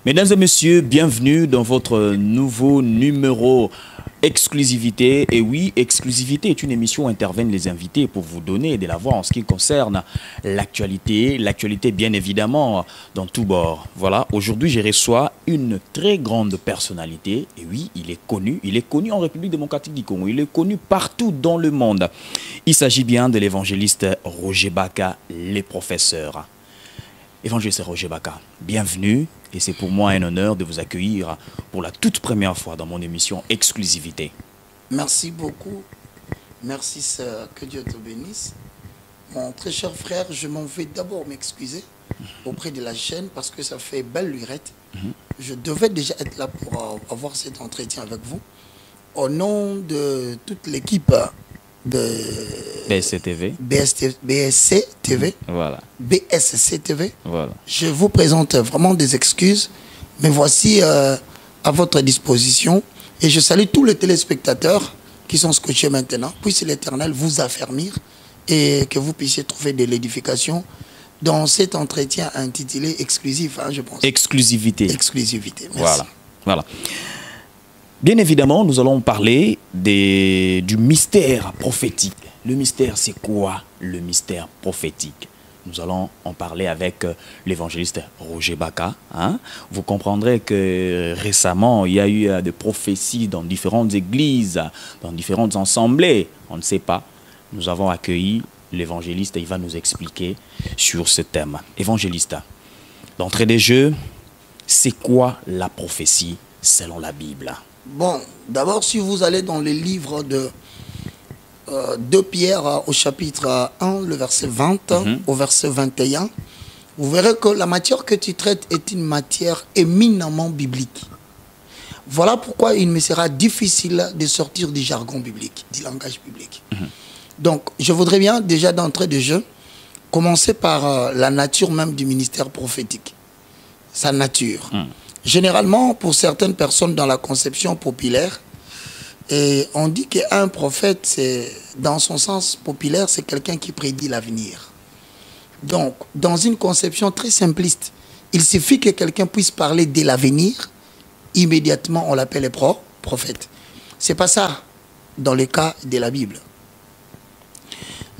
Mesdames et messieurs, bienvenue dans votre nouveau numéro Exclusivité. Et oui, Exclusivité est une émission où interviennent les invités pour vous donner de la voix en ce qui concerne l'actualité. L'actualité, bien évidemment, dans tous bords. Voilà, aujourd'hui, je reçois une très grande personnalité. Et oui, il est connu en République démocratique du Congo. Il est connu partout dans le monde. Il s'agit bien de l'évangéliste Roger Baka, le professeur. Évangéliste Roger Baka, bienvenue et c'est pour moi un honneur de vous accueillir pour la toute première fois dans mon émission Exclusivité. Merci beaucoup. Merci, sœur. Que Dieu te bénisse. Mon très cher frère, je m'en vais d'abord m'excuser auprès de la chaîne parce que ça fait belle lurette. Je devais déjà être là pour avoir cet entretien avec vous. Au nom de toute l'équipe de BSC TV. BSC TV. Voilà. BSC TV. Voilà. Je vous présente vraiment des excuses, mais voici à votre disposition. Et je salue tous les téléspectateurs qui sont scotchés maintenant. Puisse l'Éternel vous affermir et que vous puissiez trouver de l'édification dans cet entretien intitulé Exclusif, hein, je pense. Exclusivité. Exclusivité, merci. Voilà. Voilà. Bien évidemment, nous allons parler du mystère prophétique. Le mystère, c'est quoi le mystère prophétique? Nous allons en parler avec l'évangéliste Roger Baka. Hein? Vous comprendrez que récemment, il y a eu des prophéties dans différentes églises, dans différentes assemblées. On ne sait pas. Nous avons accueilli l'évangéliste et il va nous expliquer sur ce thème. Évangéliste, d'entrée des jeux, c'est quoi la prophétie selon la Bible? Bon, d'abord, si vous allez dans les livres de 2 Pierre au chapitre 1, le verset 20 au verset 21, vous verrez que la matière que tu traites est une matière éminemment biblique. Voilà pourquoi il me sera difficile de sortir du jargon biblique, du langage biblique. Donc, je voudrais bien, déjà d'entrée de jeu, commencer par la nature même du ministère prophétique. Sa nature. Généralement, pour certaines personnes dans la conception populaire, et on dit qu'un prophète, dans son sens populaire, c'est quelqu'un qui prédit l'avenir. Donc, dans une conception très simpliste, il suffit que quelqu'un puisse parler de l'avenir, immédiatement on l'appelle prophète. Ce n'est pas ça dans le cas de la Bible.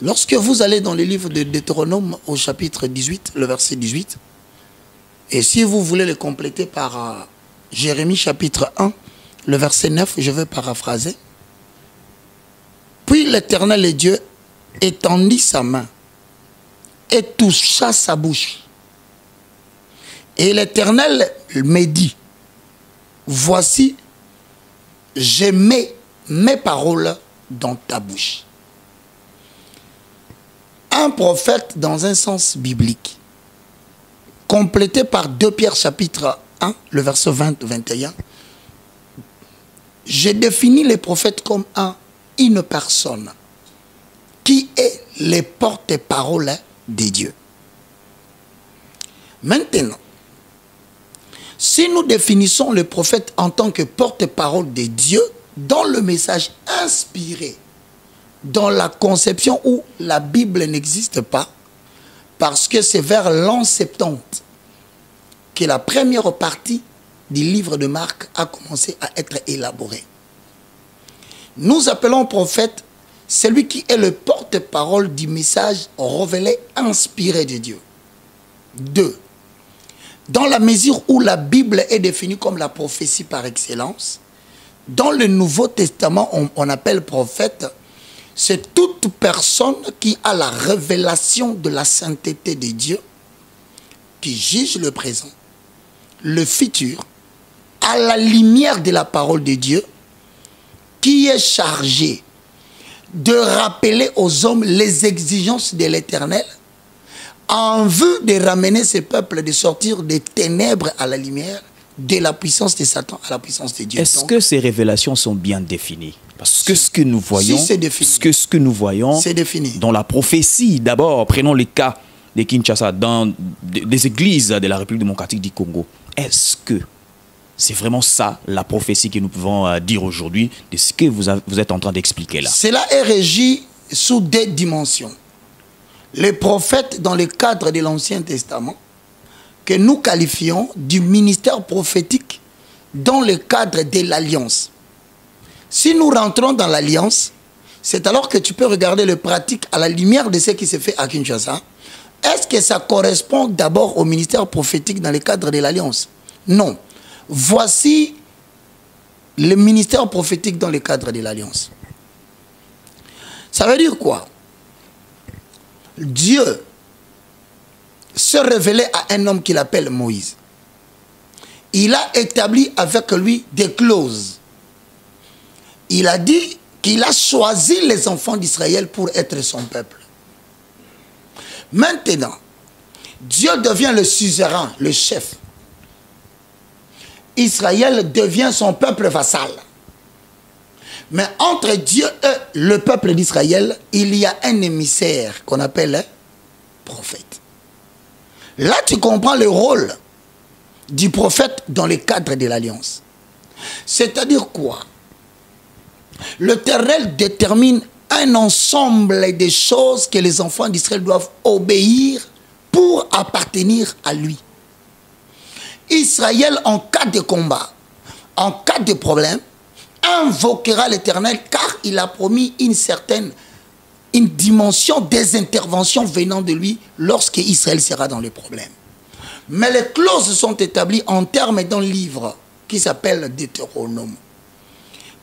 Lorsque vous allez dans le livre de Deutéronome au chapitre 18, le verset 18, et si vous voulez le compléter par Jérémie chapitre 1, le verset 9, je vais paraphraser. Puis l'Éternel et Dieu étendit sa main et toucha sa bouche. Et l'Éternel me dit, voici, je mets mes paroles dans ta bouche. Un prophète dans un sens biblique, complété par 2 Pierre chapitre 1, le verset 20-21, je définis les prophètes comme une personne qui est les porte-parole de Dieu. Maintenant, si nous définissons le prophète en tant que porte-parole de Dieu dans le message inspiré, dans la conception où la Bible n'existe pas, parce que c'est vers l'an 70 que la première partie du livre de Marc a commencé à être élaborée. Nous appelons prophète celui qui est le porte-parole du message révélé, inspiré de Dieu. 2. Dans la mesure où la Bible est définie comme la prophétie par excellence, dans le Nouveau Testament, on appelle prophète, c'est toute personne qui a la révélation de la sainteté de Dieu, qui juge le présent, le futur, à la lumière de la parole de Dieu, qui est chargé de rappeler aux hommes les exigences de l'Éternel en vue de ramener ce peuple, de sortir des ténèbres à la lumière, de la puissance de Satan à la puissance de Dieu. Est-ce que ces révélations sont bien définies? Parce que ce que nous voyons, c'est défini. Ce que nous voyons c'est défini. Dans la prophétie, d'abord, prenons le cas de Kinshasa, dans des églises de la République démocratique du Congo, est-ce que c'est vraiment ça, la prophétie que nous pouvons dire aujourd'hui, de ce que vous êtes en train d'expliquer là? Cela est régi sous 2 dimensions. Les prophètes, dans le cadre de l'Ancien Testament, que nous qualifions du ministère prophétique dans le cadre de l'alliance. Si nous rentrons dans l'alliance, c'est alors que tu peux regarder le pratique à la lumière de ce qui se fait à Kinshasa. Est-ce que ça correspond d'abord au ministère prophétique dans le cadre de l'alliance? Non. Voici le ministère prophétique dans le cadre de l'alliance. Ça veut dire quoi? Dieu se révélait à un homme qu'il appelle Moïse. Il a établi avec lui des clauses. Il a dit qu'il a choisi les enfants d'Israël pour être son peuple. Maintenant, Dieu devient le suzerain, le chef. Israël devient son peuple vassal. Mais entre Dieu et le peuple d'Israël, il y a un émissaire qu'on appelle un prophète. Là, tu comprends le rôle du prophète dans le cadre de l'alliance. C'est-à-dire quoi? L'Éternel détermine un ensemble de choses que les enfants d'Israël doivent obéir pour appartenir à lui. Israël, en cas de combat, en cas de problème, invoquera l'Éternel car il a promis une dimension des interventions venant de lui lorsque Israël sera dans les problèmes. Mais les clauses sont établies en termes d'un livre qui s'appelle Deutéronome.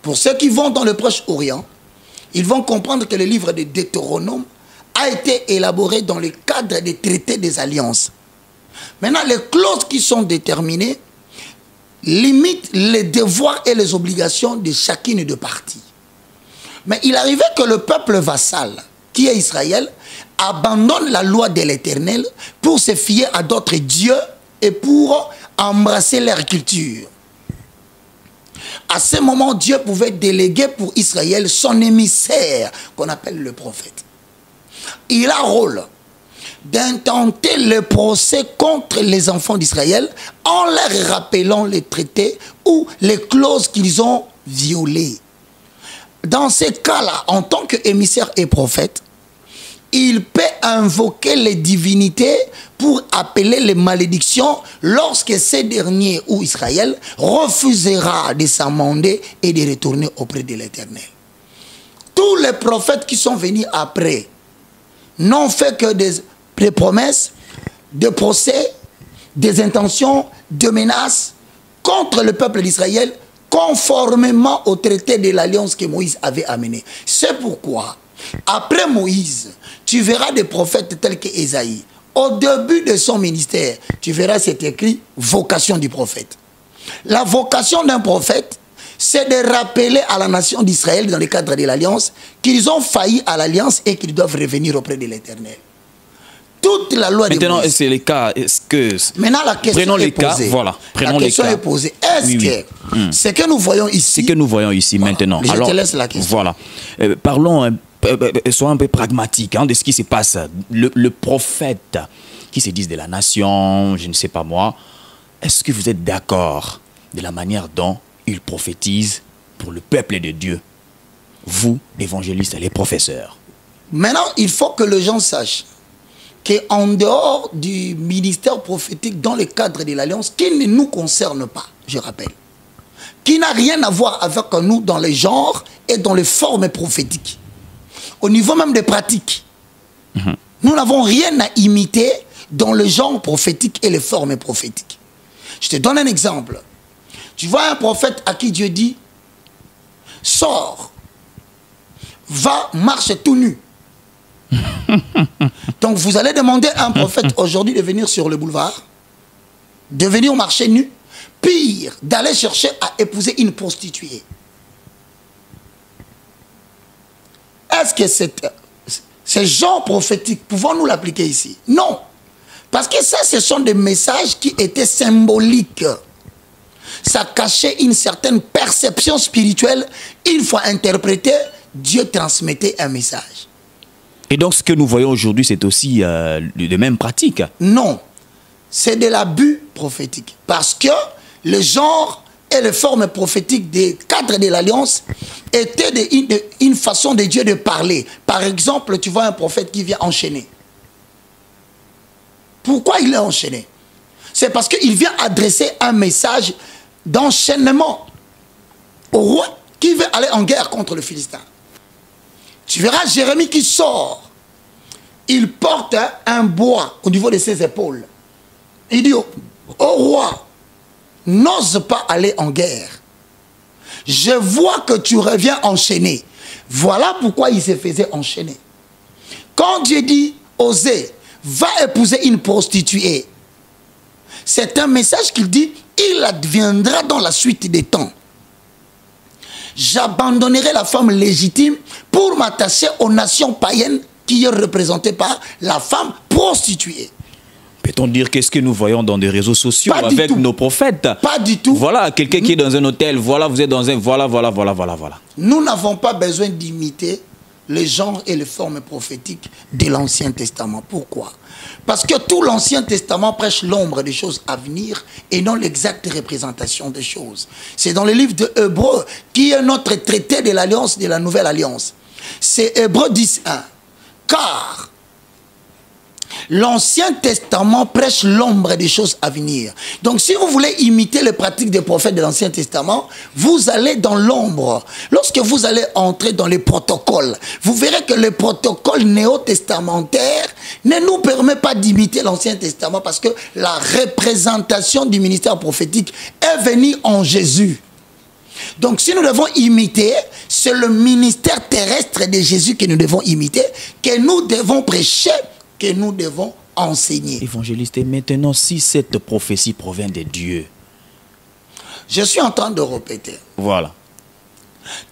Pour ceux qui vont dans le Proche-Orient, ils vont comprendre que le livre de Deutéronome a été élaboré dans le cadre des traités des alliances. Maintenant, les clauses qui sont déterminées limitent les devoirs et les obligations de chacune des parties. Mais il arrivait que le peuple vassal, qui est Israël, abandonne la loi de l'Éternel pour se fier à d'autres dieux et pour embrasser leur culture. À ce moment, Dieu pouvait déléguer pour Israël son émissaire, qu'on appelle le prophète. Il a rôle d'intenter le procès contre les enfants d'Israël en leur rappelant les traités ou les clauses qu'ils ont violées. Dans ces cas-là, en tant qu'émissaire et prophète, il peut invoquer les divinités pour appeler les malédictions lorsque ces derniers ou Israël refusera de s'amender et de retourner auprès de l'Éternel. Tous les prophètes qui sont venus après n'ont fait que des promesses, des procès, des intentions, des menaces contre le peuple d'Israël conformément au traité de l'alliance que Moïse avait amené. C'est pourquoi, après Moïse, tu verras des prophètes tels que Ésaïe. Au début de son ministère, tu verras c'est écrit vocation du prophète. La vocation d'un prophète, c'est de rappeler à la nation d'Israël dans le cadre de l'alliance qu'ils ont failli à l'alliance et qu'ils doivent revenir auprès de l'Éternel. Toute la loi de Moïse. Maintenant, c'est le cas. Est-ce que... Maintenant, la question est posée. Voilà. Prenons la question est posée. Est-ce que ce que nous voyons ici... Ce que nous voyons ici voilà. Maintenant. Je te laisse la question. Voilà. Parlons, soyons un peu pragmatiques de ce qui se passe. Le prophète qui se dit de la nation, je ne sais pas moi, est-ce que vous êtes d'accord de la manière dont il prophétise pour le peuple de Dieu? Vous, évangélistes, les professeurs. Maintenant, il faut que les gens sachent qu'en dehors du ministère prophétique dans le cadre de l'alliance, qui ne nous concerne pas, je rappelle, qui n'a rien à voir avec nous dans les genres et dans les formes prophétiques, au niveau même des pratiques, nous n'avons rien à imiter dans le genre prophétique et les formes prophétiques. Je te donne un exemple. Tu vois un prophète à qui Dieu dit « Sors, va, marche tout nu ». Donc vous allez demander à un prophète aujourd'hui de venir sur le boulevard, de venir marcher nu, pire, d'aller chercher à épouser une prostituée. Est-ce que ce genre prophétique, pouvons-nous l'appliquer ici? Non. Parce que ça, ce sont des messages qui étaient symboliques. Ça cachait une certaine perception spirituelle. Une fois interprété, Dieu transmettait un message. Et donc, ce que nous voyons aujourd'hui, c'est aussi de même pratique. Non, c'est de l'abus prophétique. Parce que le genre et les formes prophétiques des cadres de l'alliance étaient une façon de Dieu de parler. Par exemple, tu vois un prophète qui vient enchaîner. Pourquoi il est enchaîné? C'est parce qu'il vient adresser un message d'enchaînement au roi qui veut aller en guerre contre le Philistin. Tu verras Jérémie qui sort. Il porte un bois au niveau de ses épaules. Il dit au roi, n'ose pas aller en guerre. Je vois que tu reviens enchaîné. Voilà pourquoi il se faisait enchaîner. Quand Dieu dit, Osée, va épouser une prostituée, c'est un message qu'il dit, il adviendra dans la suite des temps. J'abandonnerai la femme légitime pour m'attacher aux nations païennes qui est représentée par la femme prostituée. Peut-on dire qu'est-ce que nous voyons dans des réseaux sociaux avec nos prophètes? Pas du tout. Voilà, quelqu'un qui est dans un hôtel, voilà, vous êtes dans un... Voilà. Nous n'avons pas besoin d'imiter les genres et les formes prophétiques de l'Ancien Testament. Pourquoi? Parce que tout l'Ancien Testament prêche l'ombre des choses à venir et non l'exacte représentation des choses. C'est dans le livre de Hébreux qui est notre traité de l'Alliance, de la Nouvelle Alliance. C'est Hébreux 10.1. Car l'Ancien Testament prêche l'ombre des choses à venir. Donc si vous voulez imiter les pratiques des prophètes de l'Ancien Testament, vous allez dans l'ombre. Lorsque vous allez entrer dans les protocoles, vous verrez que le protocole néo-testamentaire ne nous permet pas d'imiter l'Ancien Testament parce que la représentation du ministère prophétique est venue en Jésus. Donc si nous devons imiter, c'est le ministère terrestre de Jésus que nous devons imiter, que nous devons prêcher, que nous devons enseigner. Évangéliste, et maintenant, si cette prophétie provient de Dieu, je suis en train de répéter. Voilà.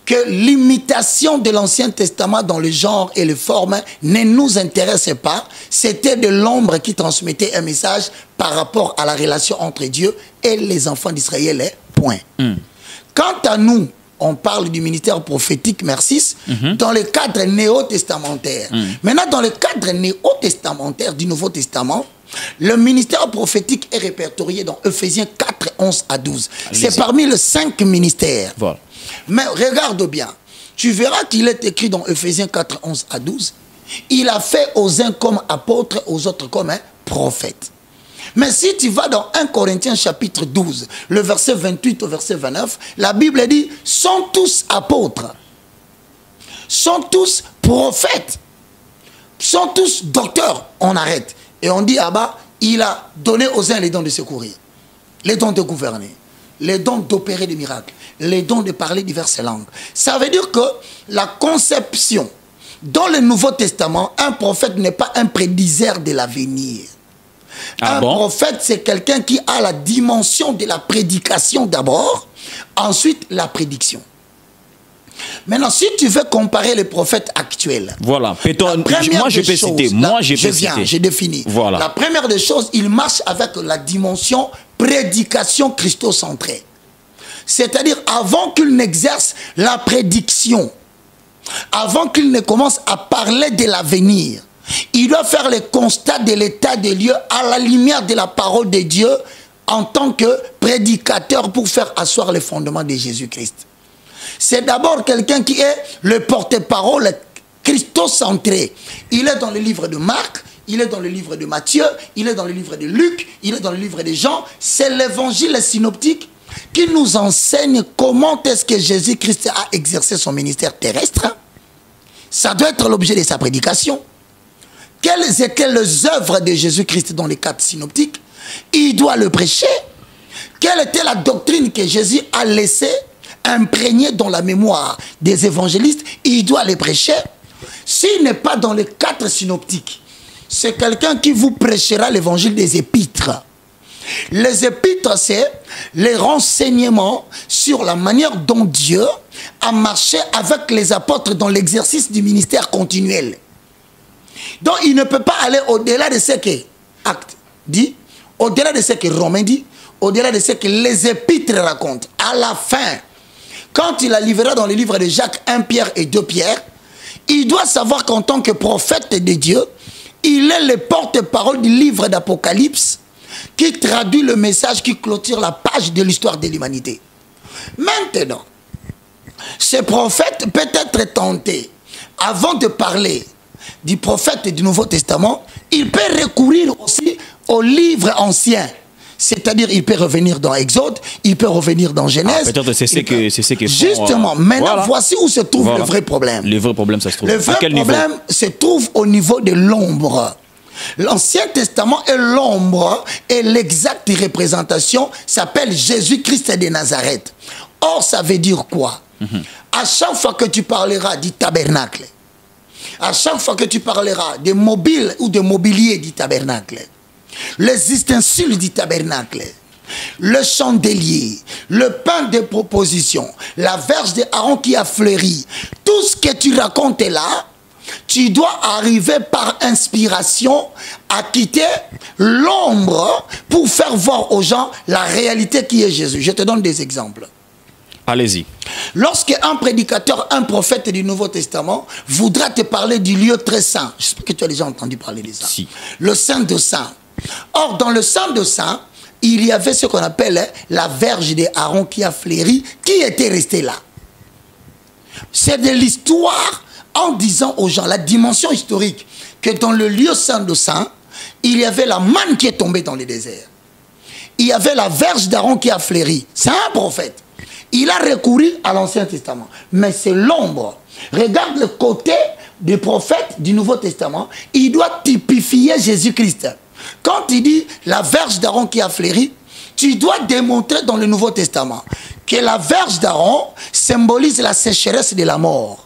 Que l'imitation de l'Ancien Testament dans le genre et les formes ne nous intéresse pas. C'était de l'ombre qui transmettait un message par rapport à la relation entre Dieu et les enfants d'Israël. Point. Quant à nous, on parle du ministère prophétique, merci, dans le cadre néo-testamentaire. Maintenant, dans le cadre néo-testamentaire du Nouveau Testament, le ministère prophétique est répertorié dans Ephésiens 4, 11 à 12. C'est parmi les 5 ministères. Voilà. Mais regarde bien, tu verras qu'il est écrit dans Ephésiens 4, 11 à 12, il a fait aux uns comme apôtres, aux autres comme prophètes. Mais si tu vas dans 1 Corinthiens chapitre 12, le verset 28 au verset 29, la Bible dit, sont tous apôtres, sont tous prophètes, sont tous docteurs. On arrête. Et on dit, ah bah, il a donné aux uns les dons de secourir, les dons de gouverner, les dons d'opérer des miracles, les dons de parler diverses langues. Ça veut dire que la conception, dans le Nouveau Testament, un prophète n'est pas un prédiseur de l'avenir. Un prophète, c'est quelqu'un qui a la dimension de la prédication d'abord, ensuite la prédiction. Maintenant, si tu veux comparer les prophètes actuels... Voilà. Moi, je peux citer. Je définis. Voilà. La première des choses, il marche avec la dimension prédication christocentrée. C'est-à-dire, avant qu'il n'exerce la prédiction, avant qu'il ne commence à parler de l'avenir, il doit faire le constat de l'état des lieux à la lumière de la parole de Dieu en tant que prédicateur pour faire asseoir les fondements de Jésus-Christ. C'est d'abord quelqu'un qui est le porte-parole christocentré. Il est dans le livre de Marc, il est dans le livre de Matthieu, il est dans le livre de Luc, il est dans le livre de Jean. C'est l'évangile synoptique qui nous enseigne comment est-ce que Jésus-Christ a exercé son ministère terrestre. Ça doit être l'objet de sa prédication. Quelles étaient les œuvres de Jésus-Christ dans les 4 synoptiques? Il doit le prêcher. Quelle était la doctrine que Jésus a laissée imprégner dans la mémoire des évangélistes? Il doit les prêcher. S'il n'est pas dans les 4 synoptiques, c'est quelqu'un qui vous prêchera l'évangile des épîtres. Les épîtres, c'est les renseignements sur la manière dont Dieu a marché avec les apôtres dans l'exercice du ministère continuel. Donc il ne peut pas aller au-delà de ce que Actes dit, au-delà de ce que Romains dit, au-delà de ce que les épîtres racontent. À la fin, quand il a livré dans les livres de Jacques 1 Pierre et 2 Pierre, il doit savoir qu'en tant que prophète de Dieu, il est le porte-parole du livre d'Apocalypse qui traduit le message qui clôture la page de l'histoire de l'humanité. Maintenant, ce prophète peut être tenté, avant de parler du prophète du Nouveau Testament, il peut recourir aussi aux livres anciens. C'est-à-dire, il peut revenir dans Exode, il peut revenir dans Genèse. Peut-être c'est ce que Justement, maintenant, voici où se trouve le vrai problème. Le vrai problème, ça se trouve. Le vrai problème se trouve au niveau de l'ombre. L'Ancien Testament est l'ombre et l'exacte représentation s'appelle Jésus-Christ de Nazareth. Or, ça veut dire quoi? À chaque fois que tu parleras du tabernacle, à chaque fois que tu parleras des mobiles ou de mobilier du tabernacle, les ustensiles du tabernacle, le chandelier, le pain de proposition, la verge d'Aaron qui a fleuri, tout ce que tu racontes là, tu dois arriver par inspiration à quitter l'ombre pour faire voir aux gens la réalité qui est Jésus. Je te donne des exemples. Allez-y. Lorsque un prédicateur, un prophète du Nouveau Testament voudra te parler du lieu très saint, j'espère que tu as déjà entendu parler de ça. Si. Le Saint de Saint. Or, dans le Saint de Saint, il y avait ce qu'on appelle la verge d'Aaron qui a fleuri, qui était restée là. C'est de l'histoire en disant aux gens la dimension historique que dans le lieu Saint de Saint, il y avait la manne qui est tombée dans le désert. Il y avait la verge d'Aaron qui a fleuri. C'est un prophète. Il a recouru à l'Ancien Testament. Mais c'est l'ombre. Regarde le côté du prophète du Nouveau Testament. Il doit typifier Jésus-Christ. Quand il dit la verge d'Aaron qui a fleuri, tu dois démontrer dans le Nouveau Testament que la verge d'Aaron symbolise la sécheresse de la mort.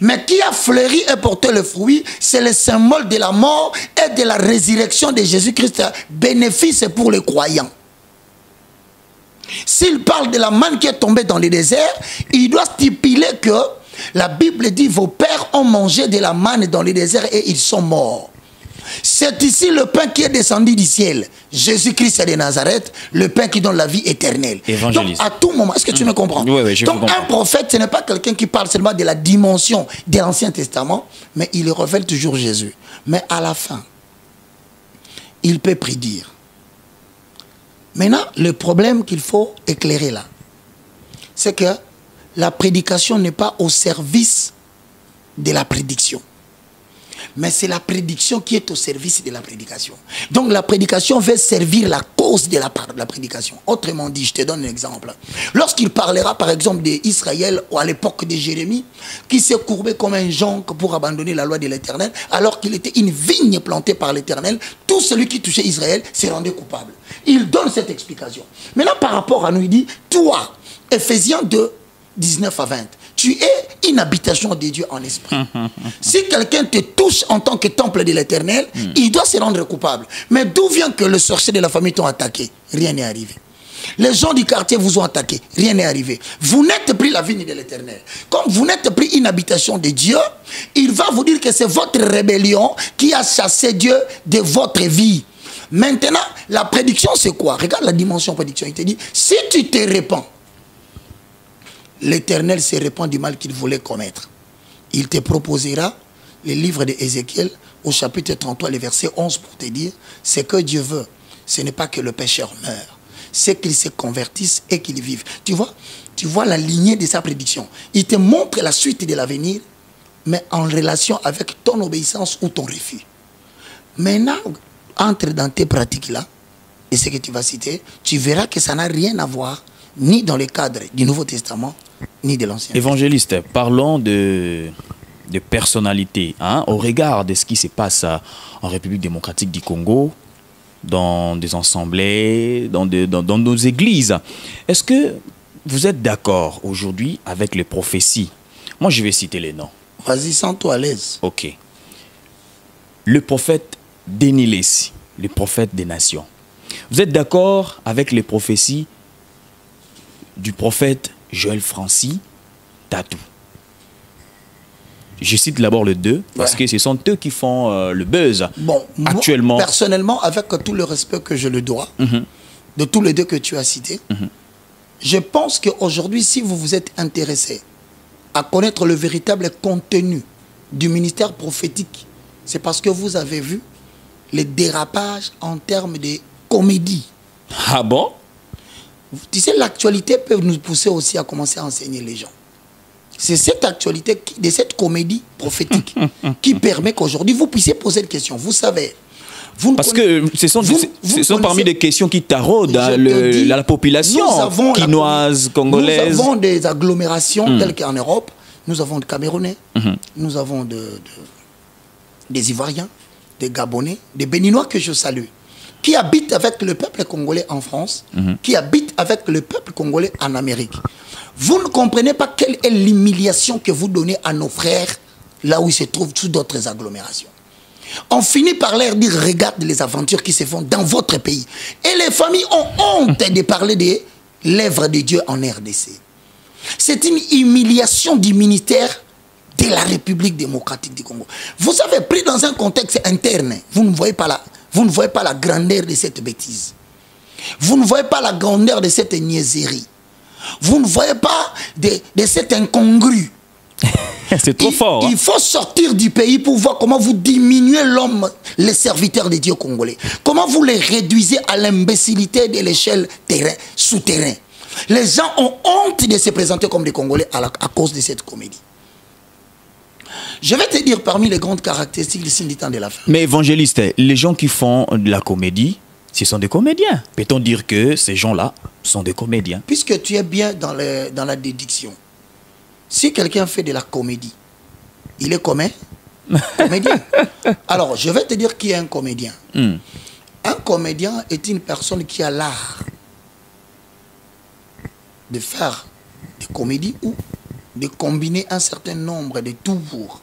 Mais qui a fleuri et porté le fruit, c'est le symbole de la mort et de la résurrection de Jésus-Christ. Bénéfice pour les croyants. S'il parle de la manne qui est tombée dans le désert, il doit stipuler que la Bible dit vos pères ont mangé de la manne dans le désert et ils sont morts. C'est ici le pain qui est descendu du ciel. Jésus-Christ de Nazareth, le pain qui donne la vie éternelle. Évangéliste. Donc à tout moment, est-ce que tu me comprends? Oui, je Donc comprends. un prophète, ce n'est pas quelqu'un qui parle seulement de la dimension de l'Ancien Testament, mais il révèle toujours Jésus. Mais à la fin, il peut prédire. Maintenant, le problème qu'il faut éclairer là, c'est que la prédication n'est pas au service de la prédiction. Mais c'est la prédiction qui est au service de la prédication. Donc la prédication veut servir la cause de la prédication. Autrement dit, je te donne un exemple. Lorsqu'il parlera par exemple d'Israël à l'époque de Jérémie, qui s'est courbé comme un jonc pour abandonner la loi de l'Éternel, alors qu'il était une vigne plantée par l'Éternel, tout celui qui touchait Israël se rendait coupable. Il donne cette explication. Maintenant par rapport à nous, il dit, toi, Ephésiens 2, 19 à 20, tu es une habitation de Dieu en esprit. Si quelqu'un te touche en tant que temple de l'Éternel, il doit se rendre coupable. Mais d'où vient que le sorcier de la famille t'ont attaqué? Rien n'est arrivé. Les gens du quartier vous ont attaqué. Rien n'est arrivé. Vous n'êtes plus la vigne de l'Éternel. Comme vous n'êtes plus une habitation de Dieu, il va vous dire que c'est votre rébellion qui a chassé Dieu de votre vie. Maintenant, la prédiction, c'est quoi? Regarde la dimension prédiction. Il te dit, si tu te répands, l'Éternel se répand du mal qu'il voulait commettre. Il te proposera le livre d'Ézéchiel au chapitre 33, le verset 11 pour te dire, ce que Dieu veut, ce n'est pas que le pécheur meure, c'est qu'il se convertisse et qu'il vive. Tu vois la lignée de sa prédiction. Il te montre la suite de l'avenir, mais en relation avec ton obéissance ou ton refus. Maintenant, entre dans tes pratiques là, et ce que tu vas citer, tu verras que ça n'a rien à voir ni dans le cadre du Nouveau Testament, ni de l'Ancien. Évangéliste, parlons de personnalité, hein, au regard de ce qui se passe en République démocratique du Congo, dans des assemblées, dans nos églises. Est-ce que vous êtes d'accord aujourd'hui avec les prophéties? Moi, je vais citer les noms. Vas-y, sens-toi à l'aise. Ok. Le prophète Denis Lessi, le prophète des nations. Vous êtes d'accord avec les prophéties du prophète Joël Francis Tatou? Je cite d'abord le deux, parce que ce sont eux qui font le buzz actuellement. Moi, personnellement, avec tout le respect que je le dois, de tous les deux que tu as cités, je pense qu'aujourd'hui, si vous vous êtes intéressé à connaître le véritable contenu du ministère prophétique, c'est parce que vous avez vu les dérapages en termes de comédie. Ah bon? Tu sais, l'actualité peut nous pousser aussi à commencer à enseigner les gens. C'est cette actualité, de cette comédie prophétique qui permet qu'aujourd'hui, vous puissiez poser une question. Vous savez, Parce que ce sont parmi les questions qui taraudent la population quinoise, congolaise. Nous avons des agglomérations telles qu'en Europe. Nous avons des Camerounais, nous avons des Ivoiriens, des Gabonais, des Béninois que je salue, qui habitent avec le peuple congolais en France, qui habitent avec le peuple congolais en Amérique. Vous ne comprenez pas quelle est l'humiliation que vous donnez à nos frères là où ils se trouvent sous d'autres agglomérations. On finit par leur dire, regarde les aventures qui se font dans votre pays. Et les familles ont honte de parler de l'œuvre de Dieu en RDC. C'est une humiliation du ministère de la République démocratique du Congo. Vous avez pris dans un contexte interne, vous ne voyez pas la grandeur de cette bêtise. Vous ne voyez pas la grandeur de cette niaiserie. Vous ne voyez pas de cette incongrue. C'est trop fort. Il faut sortir du pays pour voir comment vous diminuez l'homme, les serviteurs de Dieu congolais. Comment vous les réduisez à l'imbécilité de l'échelle souterrain. Les gens ont honte de se présenter comme des Congolais à cause de cette comédie. Je vais te dire parmi les grandes caractéristiques du signe du temps de la fin. Mais évangéliste, les gens qui font de la comédie, ce sont des comédiens. Peut-on dire que ces gens-là sont des comédiens? Puisque tu es bien dans la déduction. Si quelqu'un fait de la comédie, il est comédien. Alors, je vais te dire qui est un comédien. Un comédien est une personne qui a l'art de faire des comédies ou de combiner un certain nombre de tours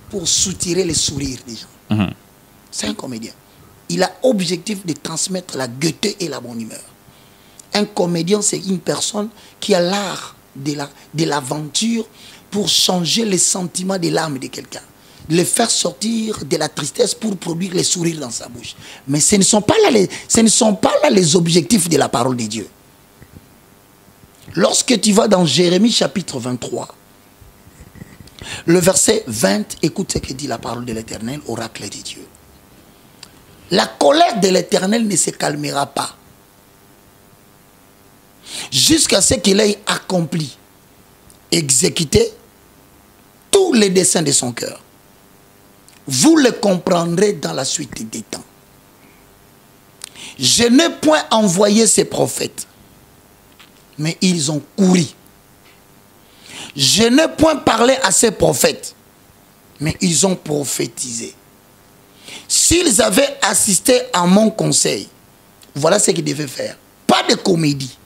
pour soutirer les sourires des gens. C'est un comédien. Il a objectif de transmettre la gaieté et la bonne humeur. Un comédien, c'est une personne qui a l'art de l'aventure pour changer les sentiments de l'âme de quelqu'un. Le faire sortir de la tristesse pour produire les sourires dans sa bouche. Mais ce ne sont pas là les objectifs de la parole de Dieu. Lorsque tu vas dans Jérémie chapitre 23, le verset 20, écoute ce que dit la parole de l'Éternel, oracle de Dieu. La colère de l'Éternel ne se calmera pas jusqu'à ce qu'il ait accompli, exécuté tous les desseins de son cœur. Vous le comprendrez dans la suite des temps. Je n'ai point envoyé ces prophètes, mais ils ont couru. Je n'ai point parlé à ces prophètes, mais ils ont prophétisé. S'ils avaient assisté à mon conseil, voilà ce qu'ils devaient faire. Pas de comédie.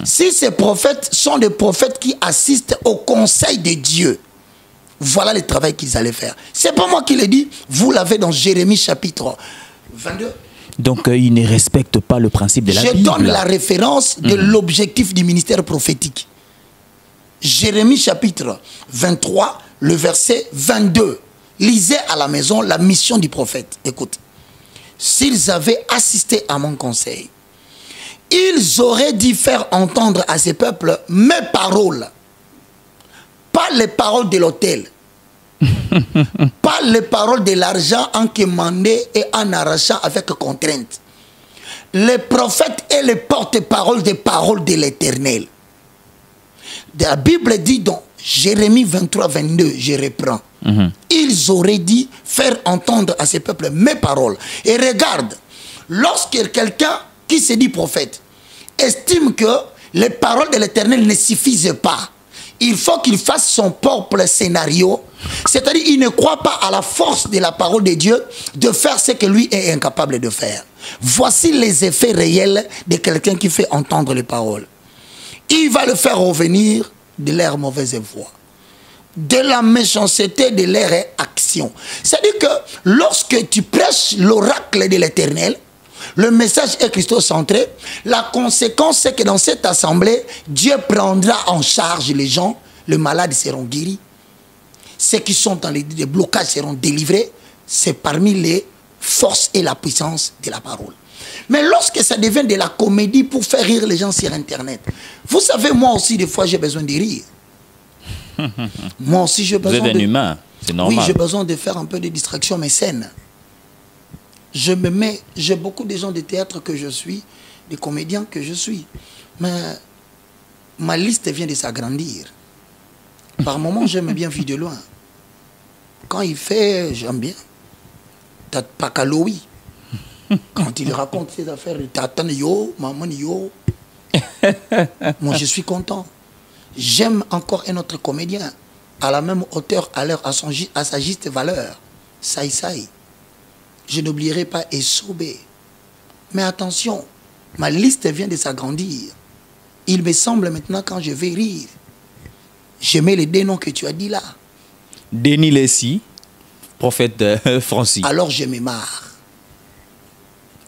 Si ces prophètes sont des prophètes qui assistent au conseil de Dieu, voilà le travail qu'ils allaient faire. C'est pas moi qui le dis, vous l'avez dans Jérémie chapitre 22. Donc ils ne respectent pas le principe de la Bible. Je donne la référence de l'objectif du ministère prophétique. Jérémie chapitre 23, le verset 22. Lisez à la maison la mission du prophète. Écoute. S'ils avaient assisté à mon conseil, ils auraient dû faire entendre à ces peuples mes paroles. Pas les paroles de l'autel. Pas les paroles de l'argent en quémandé et en arrachant avec contrainte. Les prophètes et les porte-paroles des paroles de l'Éternel. La Bible dit donc, Jérémie 23, 22, je reprends. Ils auraient dû faire entendre à ces peuples mes paroles. Et regarde, lorsque quelqu'un qui se dit prophète estime que les paroles de l'Éternel ne suffisent pas, il faut qu'il fasse son propre scénario. C'est-à-dire qu'il ne croit pas à la force de la parole de Dieu de faire ce que lui est incapable de faire. Voici les effets réels de quelqu'un qui fait entendre les paroles. Il va le faire revenir de leur mauvaise voie, de la méchanceté de leur action. C'est-à-dire que lorsque tu prêches l'oracle de l'Éternel, le message est christocentré, la conséquence c'est que dans cette assemblée, Dieu prendra en charge les gens, les malades seront guéris, ceux qui sont dans les blocages seront délivrés, c'est parmi les forces et la puissance de la parole. Mais lorsque ça devient de la comédie pour faire rire les gens sur Internet, vous savez, moi aussi, des fois, j'ai besoin de rire. Moi aussi, j'ai besoin Vous êtes un humain, c'est normal. Oui, j'ai besoin de faire un peu de distraction, mais saine. Je me mets, j'ai beaucoup de gens de théâtre que je suis, des comédiens que je suis. Mais ma liste vient de s'agrandir. Par moments, j'aime bien vivre de loin. Quand il fait, j'aime bien. Pakaloui. Quand il raconte ses affaires, Tatan yo, maman yo. Moi, je suis content. J'aime encore un autre comédien, à la même hauteur, à sa juste valeur. Saï Saï. Je n'oublierai pas Essobé. Mais attention, ma liste vient de s'agrandir. Il me semble maintenant, quand je vais rire, je mets les deux noms que tu as dit là. Denis Lessi, prophète Francis. Alors je me marre.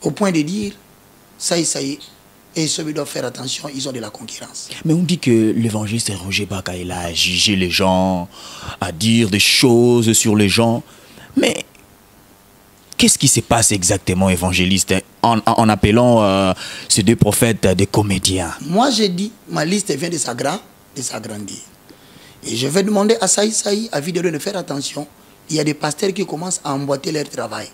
Au point de dire, ça y est, et ceux doivent faire attention, ils ont de la concurrence. Mais on dit que l'évangéliste Roger Bakaïla a jugé les gens, à dire des choses sur les gens. Mais qu'est-ce qui se passe exactement, évangéliste, en appelant ces deux prophètes des comédiens? Moi, j'ai dit, ma liste vient de s'agrandir. Et je vais demander à Saï Saï, à Vidéo, de faire attention. Il y a des pasteurs qui commencent à emboîter leur travail.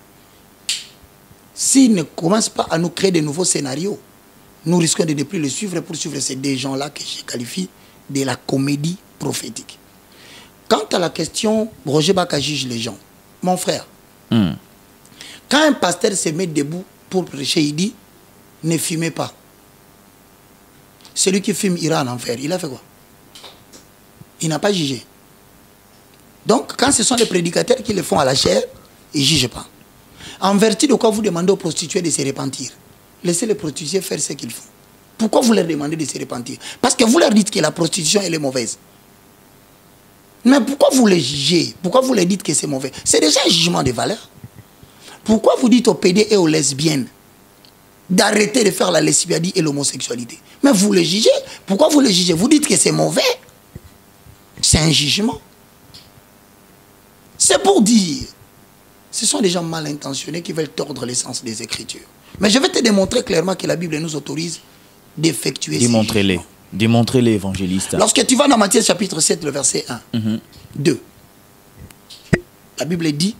S'ils ne commencent pas à nous créer de nouveaux scénarios, nous risquons de ne plus les suivre pour suivre ces deux gens-là que je qualifie de la comédie prophétique. Quant à la question, Roger Baka juge les gens. Mon frère, quand un pasteur se met debout pour prêcher, il dit, ne fumez pas. Celui qui fume ira en enfer. Il a fait quoi? Il n'a pas jugé. Donc, quand ce sont les prédicateurs qui le font à la chair, ils ne jugent pas. En vertu de quoi vous demandez aux prostituées de se repentir? Laissez les prostituées faire ce qu'ils font. Pourquoi vous leur demandez de se repentir? Parce que vous leur dites que la prostitution, elle est mauvaise. Mais pourquoi vous les jugez? Pourquoi vous leur dites que c'est mauvais? C'est déjà un jugement de valeur. Pourquoi vous dites aux PD et aux lesbiennes d'arrêter de faire la lesbianie et l'homosexualité? Mais vous les jugez. Pourquoi vous les jugez? Vous dites que c'est mauvais. C'est un jugement. C'est pour dire, ce sont des gens mal intentionnés qui veulent tordre l'essence des Écritures. Mais je vais te démontrer clairement que la Bible nous autorise d'effectuer ces jugements. Démontrez-les, évangéliste. Lorsque tu vas dans Matthieu chapitre 7, le verset 1, 2, la Bible dit,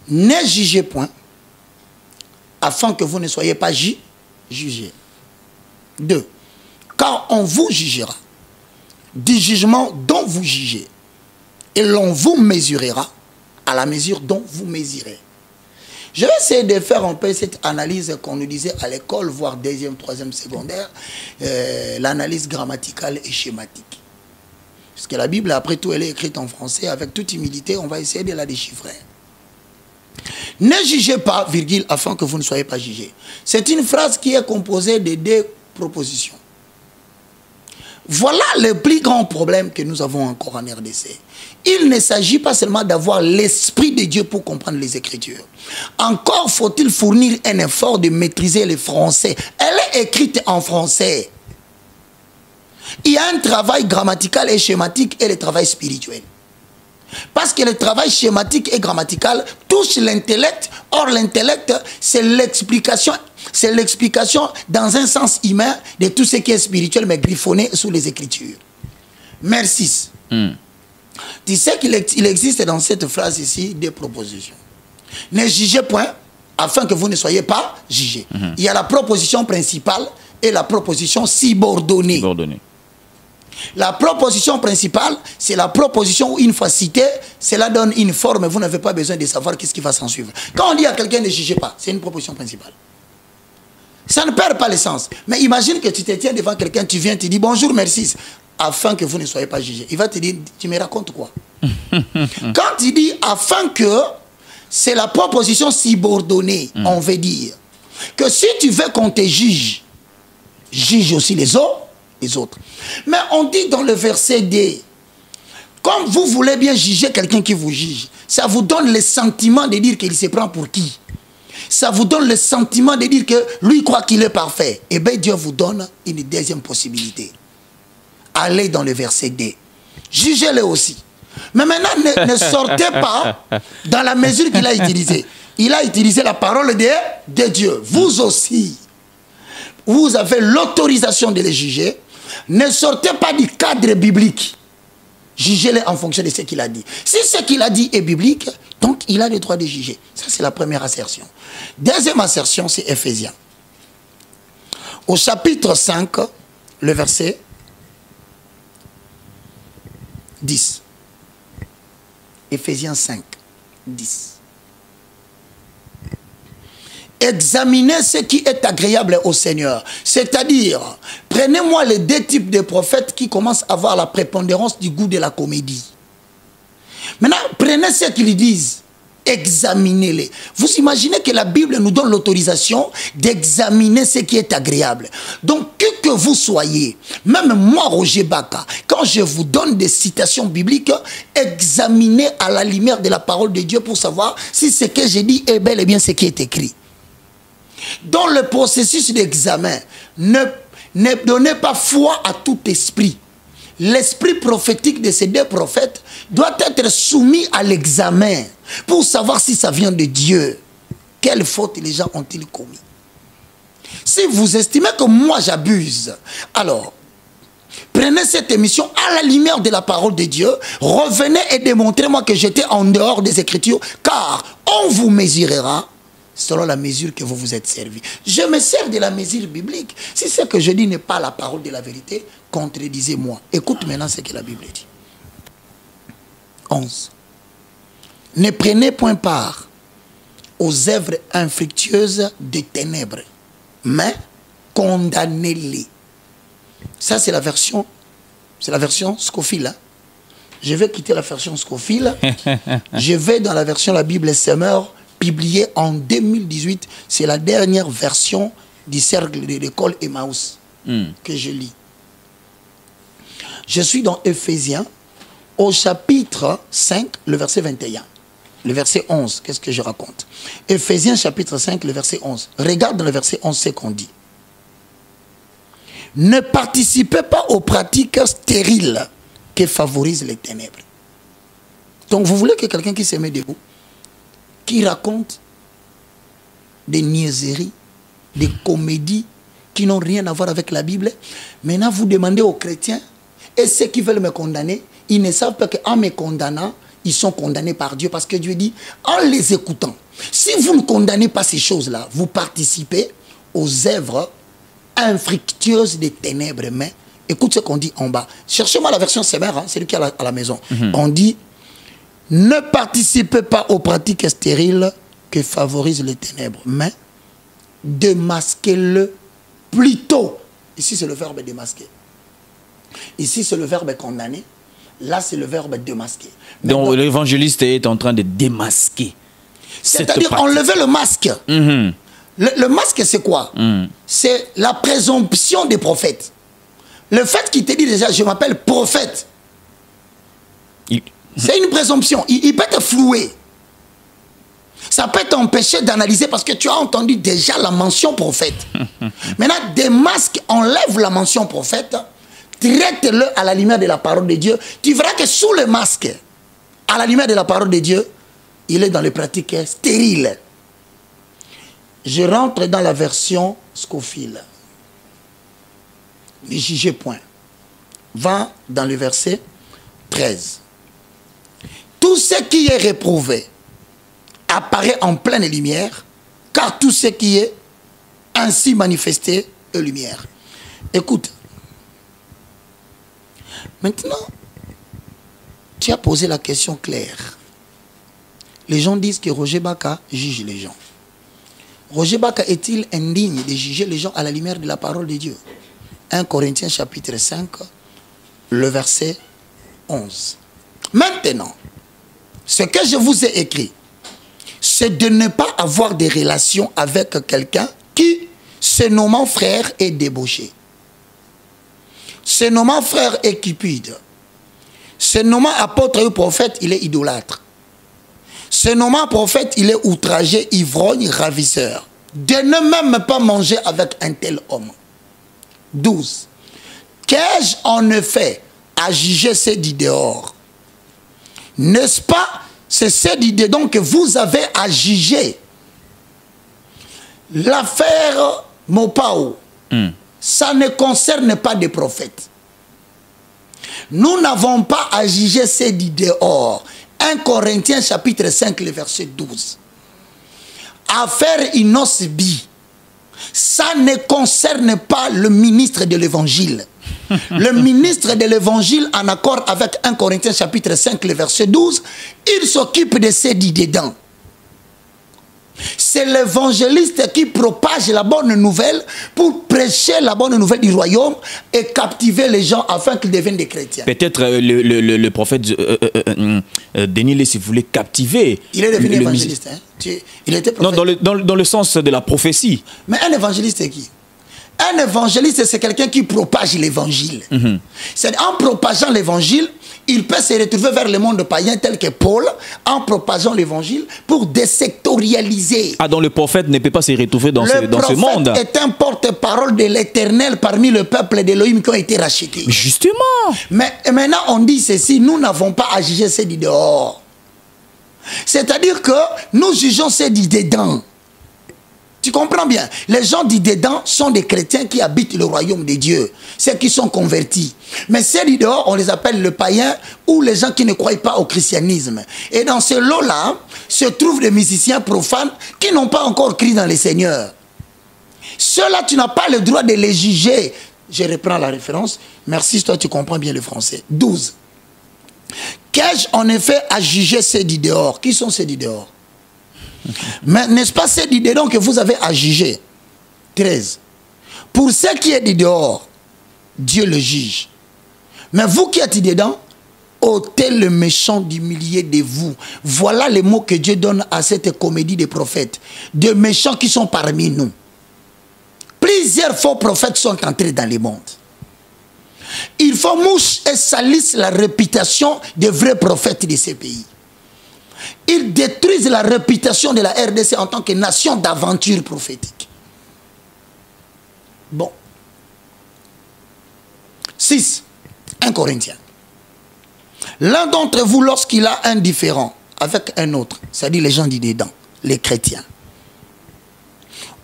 ne jugez point, afin que vous ne soyez pas jugés. 2, car on vous jugera du jugement dont vous jugez, et l'on vous mesurera à la mesure dont vous mesurez. Je vais essayer de faire un peu cette analyse qu'on nous disait à l'école, voire deuxième, troisième, secondaire, l'analyse grammaticale et schématique. Parce que la Bible, après tout, elle est écrite en français. Avec toute humilité, on va essayer de la déchiffrer. Ne jugez pas, virgule, afin que vous ne soyez pas jugés. C'est une phrase qui est composée de deux propositions. Voilà le plus grand problème que nous avons encore en RDC. Il ne s'agit pas seulement d'avoir l'Esprit de Dieu pour comprendre les Écritures. Encore faut-il fournir un effort de maîtriser le français. Elle est écrite en français. Il y a un travail grammatical et schématique et le travail spirituel. Parce que le travail schématique et grammatical touche l'intellect. Or, l'intellect, c'est l'explication dans un sens humain de tout ce qui est spirituel, mais griffonné sous les Écritures. Merci. Tu sais qu'il existe dans cette phrase ici des propositions. Ne jugez point, afin que vous ne soyez pas jugés. Il y a la proposition principale et la proposition subordonnée. La proposition principale, c'est la proposition où, une fois citée, cela donne une forme et vous n'avez pas besoin de savoir qu'est-ce qui va s'en suivre. Quand on dit à quelqu'un ne jugez pas, c'est une proposition principale. Ça ne perd pas le sens. Mais imagine que tu te tiens devant quelqu'un, tu viens, tu dis bonjour, merci, afin que vous ne soyez pas jugés. Il va te dire, tu me racontes quoi? Quand tu dis afin que, c'est la proposition subordonnée, on veut dire que si tu veux qu'on te juge, juge aussi les autres. Mais on dit dans le verset D, comme vous voulez bien juger quelqu'un qui vous juge, ça vous donne le sentiment de dire qu'il se prend pour qui? Ça vous donne le sentiment de dire que lui croit qu'il est parfait. Et bien Dieu vous donne une deuxième possibilité. Allez dans le verset D. Jugez-le aussi. Mais maintenant, ne sortez pas dans la mesure qu'il a utilisée. Il a utilisé la parole de Dieu. Vous aussi, vous avez l'autorisation de les juger. Ne sortez pas du cadre biblique. Jugez-les en fonction de ce qu'il a dit. Si ce qu'il a dit est biblique, donc il a le droit de juger. Ça, c'est la première assertion. Deuxième assertion, c'est Éphésiens. Au chapitre 5, le verset 10. Éphésiens 5, 10. examinez ce qui est agréable au Seigneur. C'est-à-dire, prenez-moi les 2 types de prophètes qui commencent à avoir la prépondérance du goût de la comédie. Maintenant, prenez ce qu'ils disent. Examinez-les. Vous imaginez que la Bible nous donne l'autorisation d'examiner ce qui est agréable. Donc, que vous soyez, même moi, Roger Baka, quand je vous donne des citations bibliques, examinez à la lumière de la parole de Dieu pour savoir si ce que j'ai dit est bel et bien ce qui est écrit. Dans le processus d'examen, ne donnez pas foi à tout esprit. L'esprit prophétique de ces 2 prophètes doit être soumis à l'examen pour savoir si ça vient de Dieu. Quelle faute les gens ont-ils commis? Si vous estimez que moi j'abuse, alors prenez cette émission à la lumière de la parole de Dieu, revenez et démontrez-moi que j'étais en dehors des Écritures, car on vous mesurera selon la mesure que vous vous êtes servi. Je me sers de la mesure biblique. Si ce que je dis n'est pas la parole de la vérité, contredisez-moi. Écoute maintenant ce que la Bible dit. 11. Ne prenez point part aux œuvres infructueuses des ténèbres, mais condamnez-les. Ça, c'est la version Scofield. Hein? Je vais quitter la version Scofield. Je vais dans la version la Bible Semeur, publiée en 2018. C'est la dernière version du cercle de l'école Emmaüs que je lis. Je suis dans Éphésiens, au chapitre 5, le verset 21. Le verset 11, qu'est-ce que je raconte? Éphésiens chapitre 5, le verset 11. Regarde dans le verset 11 ce qu'on dit. Ne participez pas aux pratiques stériles qui favorisent les ténèbres. Donc vous voulez que quelqu'un qui se met debout, qui raconte des niaiseries, des comédies qui n'ont rien à voir avec la Bible, maintenant vous demandez aux chrétiens, et ceux qui veulent me condamner, ils ne savent pas qu'en me condamnant, ils sont condamnés par Dieu, parce que Dieu dit, en les écoutant, si vous ne condamnez pas ces choses-là, vous participez aux œuvres infructueuses des ténèbres. Mais écoute ce qu'on dit en bas. Cherchez-moi la version Semeur, hein, c'est lui qui est à la maison. On dit, ne participez pas aux pratiques stériles que favorisent les ténèbres, mais démasquez-le plutôt. Ici, c'est le verbe démasquer. Ici, c'est le verbe condamner. Là, c'est le verbe démasquer. Donc, l'évangéliste est en train de démasquer. C'est-à-dire enlever le masque. Le masque, c'est quoi? C'est la présomption des prophètes. Le fait qu'il te dit déjà, je m'appelle prophète, c'est une présomption. Il peut te flouer. Ça peut t'empêcher d'analyser parce que tu as entendu déjà la mention prophète. Maintenant, des masques enlèvent la mention prophète. Traite-le à la lumière de la parole de Dieu. Tu verras que sous le masque, à la lumière de la parole de Dieu, il est dans les pratiques stériles. Je rentre dans la version Scofield. Ne jugez point. Va dans le verset 13. Tout ce qui est réprouvé apparaît en pleine lumière, car tout ce qui est ainsi manifesté est lumière. Écoute. Maintenant, tu as posé la question claire. Les gens disent que Roger Baka juge les gens. Roger Baka est-il indigne de juger les gens à la lumière de la parole de Dieu? 1 Corinthiens chapitre 5, le verset 11. Maintenant, ce que je vous ai écrit, c'est de ne pas avoir des relations avec quelqu'un qui, se nommant frère, est débauché. Se nommant frère est cupide. Se nommant apôtre ou prophète, il est idolâtre. Se nommant prophète, il est outragé, ivrogne, ravisseur. De ne même pas manger avec un tel homme. 12. Qu'ai-je en effet à juger ceux du dehors? N'est-ce pas, c'est ceux du dedans que vous avez à juger. L'affaire Mopao, ça ne concerne pas des prophètes. Nous n'avons pas à juger ceux du dehors. 1 Corinthiens chapitre 5, le verset 12. Affaire Inosbi, ça ne concerne pas le ministre de l'évangile. Le ministre de l'évangile, en accord avec 1 Corinthiens chapitre 5, le verset 12, il s'occupe de ceux du dedans. C'est l'évangéliste qui propage la bonne nouvelle pour prêcher la bonne nouvelle du royaume et captiver les gens afin qu'ils deviennent des chrétiens. Peut-être le prophète Denis, si vous voulez captiver. Il est devenu évangéliste. Hein? Il était prophète. Non, dans le sens de la prophétie. Mais un évangéliste, c'est qui? Un évangéliste, c'est quelqu'un qui propage l'évangile. C'est en propageant l'évangile, il peut se retrouver vers le monde païen tel que Paul, en propageant l'évangile pour désectorialiser. Ah, donc le prophète ne peut pas se retrouver dans ce monde. Le prophète est un porte-parole de l'Éternel parmi le peuple d'Élohim qui ont été rachetés. Justement. Mais maintenant, on dit ceci, nous n'avons pas à juger ceux du dehors. C'est-à-dire que nous jugeons ceux du dedans. Tu comprends bien? Les gens du dedans sont des chrétiens qui habitent le royaume de Dieu. Ceux qui sont convertis. Mais ceux du dehors, on les appelle le païen ou les gens qui ne croient pas au christianisme. Et dans ce lot-là, se trouvent des musiciens profanes qui n'ont pas encore crié dans les seigneurs. Ceux-là, tu n'as pas le droit de les juger. Je reprends la référence. Merci, toi, tu comprends bien le français. 12. Qu'ai-je en effet à juger ceux du dehors? Qui sont ceux du dehors? Mais n'est-ce pas ceux du dedans que vous avez à juger? 13. Pour ce qui est du dehors, Dieu le juge. Mais vous qui êtes dedans, ôtez le méchant du milieu de vous. Voilà les mots que Dieu donne à cette comédie des prophètes. Des méchants qui sont parmi nous. Plusieurs faux prophètes sont entrés dans le monde. Ils font mouche et salissent la réputation des vrais prophètes de ces pays. Ils détruisent la réputation de la RDC en tant que nation d'aventure prophétique. Bon. 6. 1 Corinthiens. L'un d'entre vous, lorsqu'il a un différend avec un autre, c'est-à-dire les gens du dedans, les chrétiens,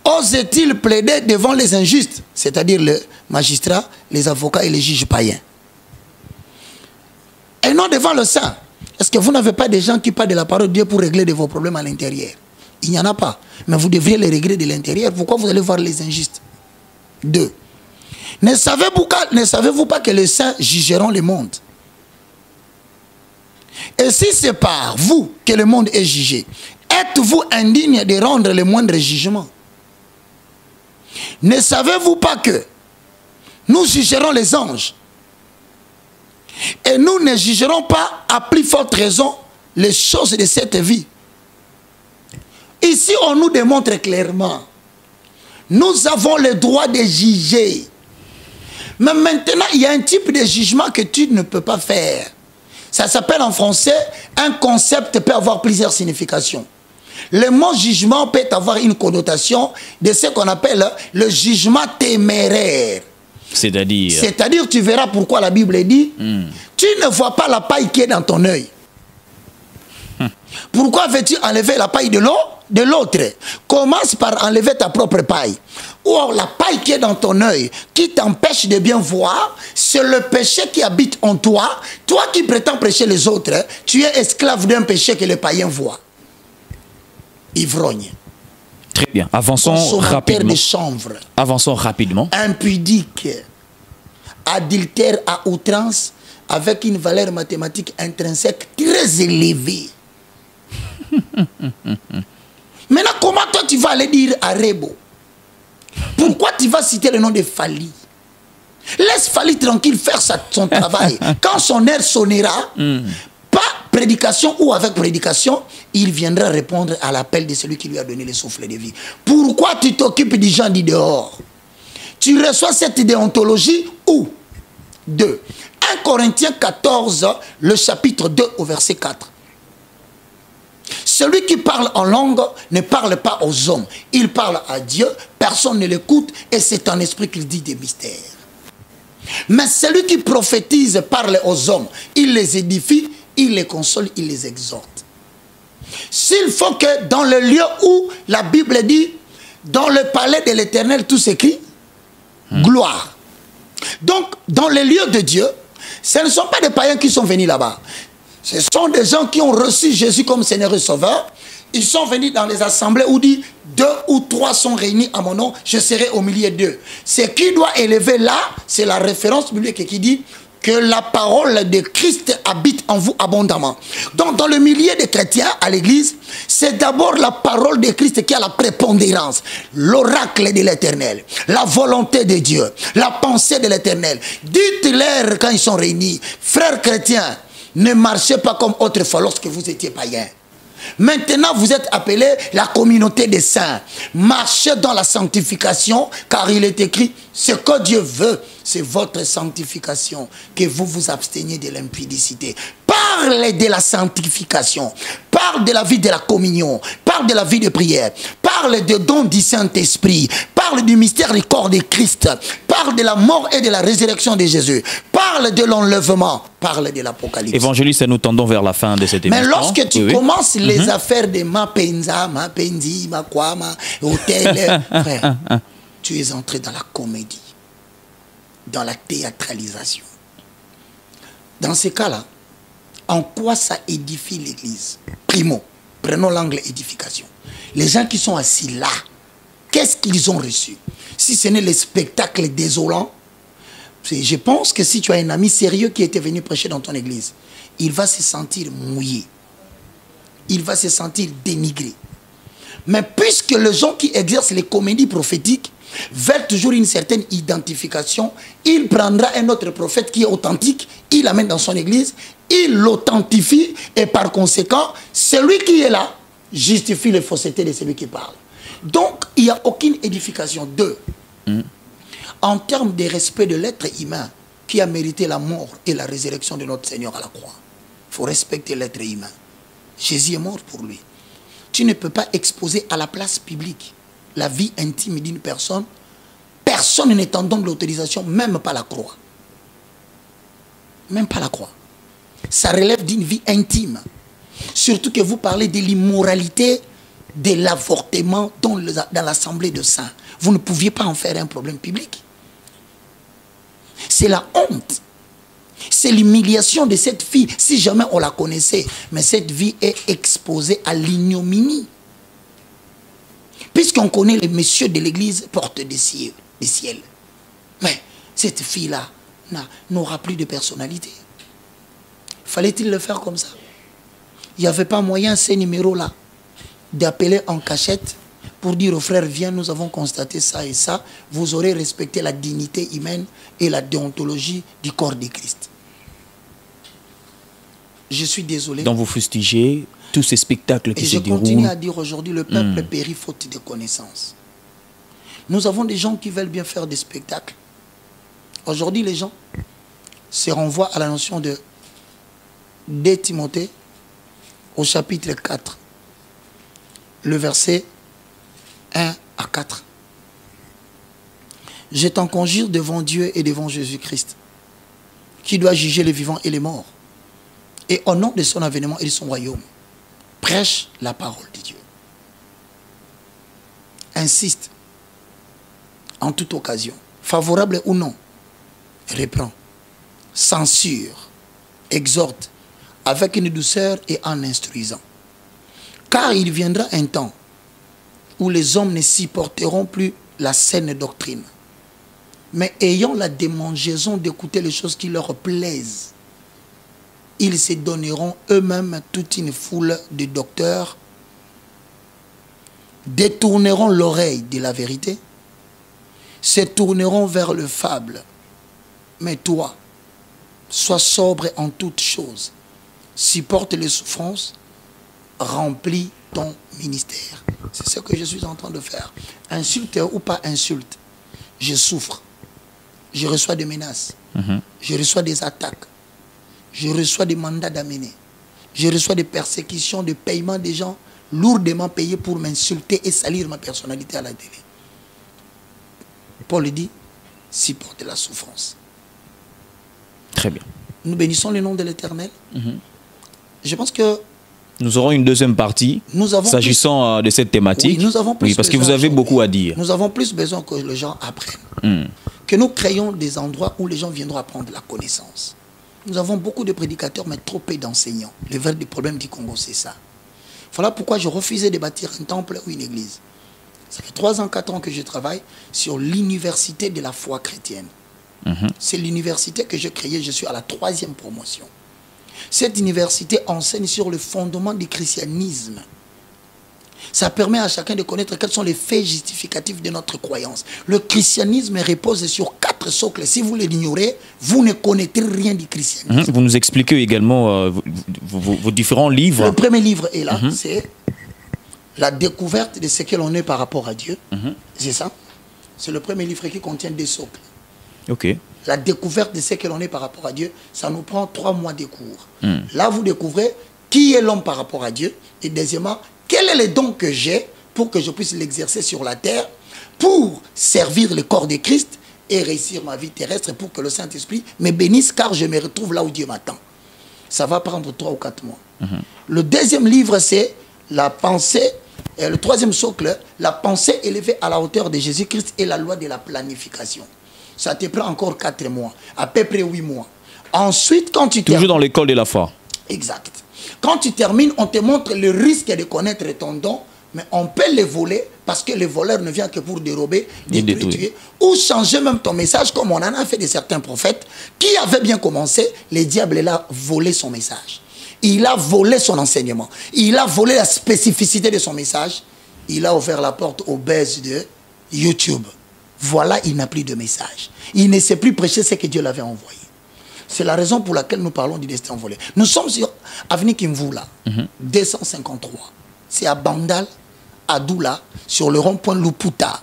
ose-t-il plaider devant les injustes, c'est-à-dire les magistrats, les avocats et les juges païens, et non devant le saint? Est-ce que vous n'avez pas des gens qui parlent de la parole de Dieu pour régler de vos problèmes à l'intérieur? Il n'y en a pas. Mais vous devriez les régler de l'intérieur. Pourquoi vous allez voir les injustes? 2. Ne savez-vous pas que les saints jugeront le monde? Et si c'est par vous que le monde est jugé, êtes-vous indigne de rendre le moindre jugement? Ne savez-vous pas que nous jugerons les anges? Et nous ne jugerons pas à plus forte raison les choses de cette vie. Ici, on nous démontre clairement, nous avons le droit de juger. Mais maintenant, il y a un type de jugement que tu ne peux pas faire. Ça s'appelle en français, un concept peut avoir plusieurs significations. Le mot jugement peut avoir une connotation de ce qu'on appelle le jugement téméraire. C'est-à-dire, tu verras pourquoi la Bible dit, tu ne vois pas la paille qui est dans ton œil. Pourquoi veux-tu enlever la paille de l'autre? Commence par enlever ta propre paille. Ou la paille qui est dans ton œil, qui t'empêche de bien voir, c'est le péché qui habite en toi. Toi qui prétends prêcher les autres, tu es esclave d'un péché que les païens voient. Ivrogne. Très bien. Avançons rapidement. De chanvre. Avançons rapidement. Impudique. Adultère à outrance avec une valeur mathématique intrinsèque très élevée. Maintenant, comment toi tu vas aller dire à Rebo? Pourquoi tu vas citer le nom de Fali? Laisse Fali tranquille faire son travail. Quand son heure sonnera, pas prédication ou avec prédication, il viendra répondre à l'appel de celui qui lui a donné le souffle de vie. Pourquoi tu t'occupes des gens du dehors? Tu reçois cette déontologie où? 2. 1 Corinthiens 14, le chapitre 2 au verset 4. Celui qui parle en langue ne parle pas aux hommes. Il parle à Dieu, personne ne l'écoute et c'est en esprit qu'il dit des mystères. Mais celui qui prophétise parle aux hommes. Il les édifie, il les console, il les exhorte. S'il faut que dans le lieu où la Bible dit, dans le palais de l'Éternel, tout s'écrit, gloire. Donc, dans les lieux de Dieu, ce ne sont pas des païens qui sont venus là-bas. Ce sont des gens qui ont reçu Jésus comme Seigneur et Sauveur. Ils sont venus dans les assemblées où dit 2 ou 3 sont réunis à mon nom, je serai au milieu d'eux. Ce qui doit élever là, c'est la référence biblique qui dit que la parole de Christ habite en vous abondamment. Donc dans le milieu des chrétiens à l'église, c'est d'abord la parole de Christ qui a la prépondérance, l'oracle de l'Éternel, la volonté de Dieu, la pensée de l'Éternel. Dites-leur quand ils sont réunis, frères chrétiens, ne marchez pas comme autrefois lorsque vous étiez païens. Maintenant, vous êtes appelés la communauté des saints. Marchez dans la sanctification, car il est écrit, ce que Dieu veut, c'est votre sanctification, que vous vous absteniez de l'impudicité. Parle de la sanctification, parle de la vie de la communion, parle de la vie de prière, parle des dons du Saint-Esprit, parle du mystère du corps de Christ, parle de la mort et de la résurrection de Jésus, parle de l'enlèvement, parle de l'Apocalypse. Évangéliste, nous tendons vers la fin de cette émission. Mais lorsque tu commences les affaires de ma penza, ma penzi, ma quoi, ma hôtel, frère, tu es entré dans la comédie, dans la théâtralisation. Dans ces cas-là, en quoi ça édifie l'Église? Primo, prenons l'angle édification. Les gens qui sont assis là, qu'est-ce qu'ils ont reçu? Si ce n'est le spectacle désolant, je pense que si tu as un ami sérieux qui était venu prêcher dans ton église, il va se sentir mouillé. Il va se sentir dénigré. Mais puisque les gens qui exercent les comédies prophétiques veulent toujours une certaine identification, il prendra un autre prophète qui est authentique, il l'amène dans son église, il l'authentifie et par conséquent, celui qui est là justifie les faussetés de celui qui parle. Donc, il n'y a aucune édification. Deux, en termes de respect de l'être humain qui a mérité la mort et la résurrection de notre Seigneur à la croix, il faut respecter l'être humain. Jésus est mort pour lui. Tu ne peux pas exposer à la place publique la vie intime d'une personne. Personne n'étant donné l'autorisation, même pas la croix. Même pas la croix. Ça relève d'une vie intime. Surtout que vous parlez de l'immoralité, de l'avortement dans l'assemblée de saints. Vous ne pouviez pas en faire un problème public. C'est la honte. C'est l'humiliation de cette fille, si jamais on la connaissait. Mais cette vie est exposée à l'ignominie. Puisqu'on connaît les messieurs de l'église porte des ciels. Mais cette fille-là n'aura plus de personnalité. Fallait-il le faire comme ça? Il n'y avait pas moyen, ces numéros-là, d'appeler en cachette pour dire aux frères, viens, nous avons constaté ça et ça. Vous aurez respecté la dignité humaine et la déontologie du corps de Christ. Je suis désolé. Donc vous fustigez tous ces spectacles qui se déroulent. Et je continue à dire aujourd'hui, le peuple périt faute de connaissances. Nous avons des gens qui veulent bien faire des spectacles. Aujourd'hui, les gens se renvoient à la notion de 2 Timothée au chapitre 4, le verset 1 à 4. Je t'en conjure devant Dieu et devant Jésus-Christ, qui doit juger les vivants et les morts. Et au nom de son avènement et de son royaume, prêche la parole de Dieu. Insiste, en toute occasion, favorable ou non, reprend, censure, exhorte, avec une douceur et en instruisant. Car il viendra un temps où les hommes ne supporteront plus la saine doctrine, mais ayant la démangeaison d'écouter les choses qui leur plaisent, ils se donneront eux-mêmes toute une foule de docteurs, détourneront l'oreille de la vérité, se tourneront vers le fable. Mais toi, sois sobre en toutes choses, supporte les souffrances, remplis ton ministère. C'est ce que je suis en train de faire. Insulte ou pas insulte, je souffre. Je reçois des menaces. Je reçois des attaques. Je reçois des mandats d'amener. Je reçois des persécutions, des paiements des gens lourdement payés pour m'insulter et salir ma personnalité à la télé. Paul dit, supporte la souffrance. Très bien. Nous bénissons le nom de l'Éternel. Je pense que nous aurons une deuxième partie s'agissant de cette thématique. Oui, nous avons plus parce que vous avez beaucoup à dire. Nous avons plus besoin que les gens apprennent. Que nous créons des endroits où les gens viendront apprendre la connaissance. Nous avons beaucoup de prédicateurs, mais trop peu d'enseignants. Le vrai problème du Congo, c'est ça. Voilà pourquoi je refusais de bâtir un temple ou une église. Ça fait 3 ans, 4 ans que je travaille sur l'université de la foi chrétienne. C'est l'université que j'ai créée, je suis à la 3e promotion. Cette université enseigne sur le fondement du christianisme. Ça permet à chacun de connaître quels sont les faits justificatifs de notre croyance. Le christianisme repose sur 4 socles. Si vous l'ignorez, vous ne connaîtrez rien du christianisme. Vous nous expliquez également vos différents livres. Le premier livre est là, c'est la découverte de ce que l'on est par rapport à Dieu. C'est ça. C'est le premier livre qui contient 2 socles. Ok. La découverte de ce que l'on est par rapport à Dieu, ça nous prend 3 mois de cours. Là, vous découvrez qui est l'homme par rapport à Dier. Et deuxièmement, quel est le don que j'ai pour que je puisse l'exercer sur la terre, pour servir le corps de Christ et réussir ma vie terrestre, pour que le Saint-Esprit me bénisse, car je me retrouve là où Dieu m'attend. Ça va prendre 3 ou 4 mois. Le deuxième livre, c'est la pensée, le troisième socle, la pensée élevée à la hauteur de Jésus-Christ et la loi de la planification. Ça te prend encore 4 mois, à peu près 8 mois. Ensuite, quand tu Toujours dans l'école de la foi. Exact. Quand tu termines, on te montre le risque de connaître ton don, mais on peut le voler parce que le voleur ne vient que pour dérober, détruire, tuer, ou changer même ton message, comme on en a fait de certains prophètes qui avaient bien commencé. Le diable, il a volé son message. Il a volé son enseignement. Il a volé la spécificité de son message. Il a ouvert la porte au buzz de YouTube. Voilà, il n'a plus de message. Il ne sait plus prêcher ce que Dieu l'avait envoyé. C'est la raison pour laquelle nous parlons du destin volé. Nous sommes sur Avenue Kimvula, 253. C'est à Bandal, à Doula, sur le rond-point Luputa,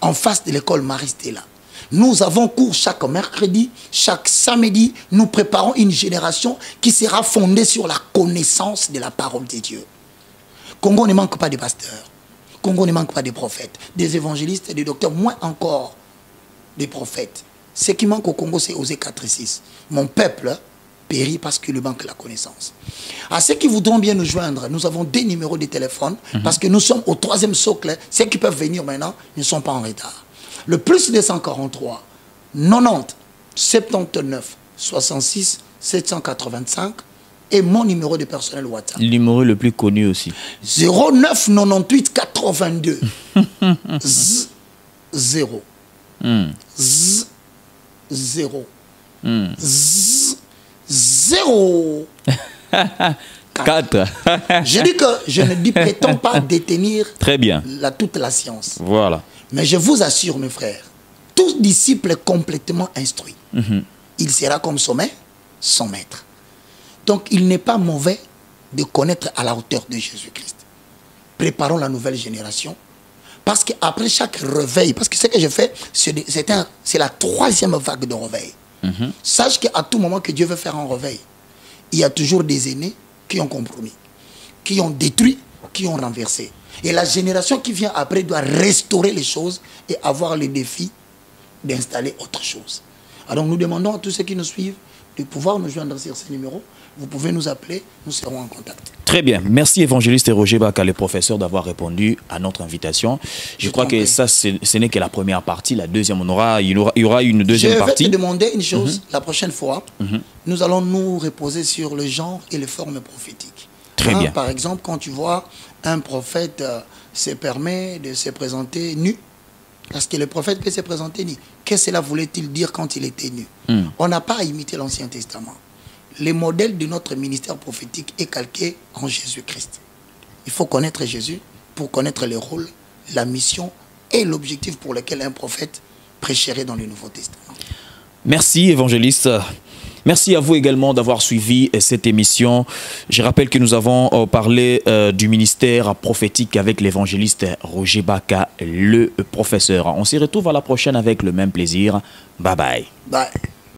en face de l'école Maristella. Nous avons cours chaque mercredi, chaque samedi. Nous préparons une génération qui sera fondée sur la connaissance de la parole de Dieu. Congo ne manque pas de pasteurs. Congo ne manque pas de prophètes, des évangélistes, des docteurs, moins encore des prophètes. Ce qui manque au Congo, c'est Osée 4 et 6. Mon peuple périt parce qu'il lui manque la connaissance. À ceux qui voudront bien nous joindre, nous avons 2 numéros de téléphone parce que nous sommes au 3e socle. Ceux qui peuvent venir maintenant ne sont pas en retard. Le plus 243 90 79 66 785 est mon numéro de personnel WhatsApp. Le numéro le plus connu aussi. 09 98 82 0 0 0 4. Je dis que je ne prétends pas détenir Très bien. toute la science. Voilà. Mais je vous assure, mes frères, tout disciple complètement instruit, il sera comme son maître. Donc, il n'est pas mauvais de connaître à la hauteur de Jésus-Christ. Préparons la nouvelle génération. Parce qu'après chaque réveil, parce que ce que je fais, c'est la 3e vague de réveil. Sache qu'à tout moment que Dieu veut faire un réveil, il y a toujours des aînés qui ont compromis, qui ont détruit, qui ont renversé. Et la génération qui vient après doit restaurer les choses et avoir le défi d'installer autre chose. Alors nous demandons à tous ceux qui nous suivent de pouvoir nous joindre sur ces numéros. Vous pouvez nous appeler, nous serons en contact. Très bien. Merci évangéliste Roger Baka, le professeur, d'avoir répondu à notre invitation. Je crois que ça, ce n'est que la première partie. La deuxième, il y aura une deuxième partie. Je vais te demander une chose, la prochaine fois, nous allons nous reposer sur le genre et les formes prophétiques. Très bien. Par exemple, quand tu vois un prophète se permet de se présenter nu, parce que le prophète peut se présenter nu. Qu'est-ce que cela voulait-il dire quand il était nu? On n'a pas à imiter l'Ancien Testament. Le modèle de notre ministère prophétique est calqué en Jésus-Christ. Il faut connaître Jésus pour connaître le rôle, la mission et l'objectif pour lequel un prophète prêcherait dans le Nouveau Testament. Merci évangéliste. Merci à vous également d'avoir suivi cette émission. Je rappelle que nous avons parlé du ministère prophétique avec l'évangéliste Roger Baka, le professeur. On s'y retrouve à la prochaine avec le même plaisir. Bye bye. Bye.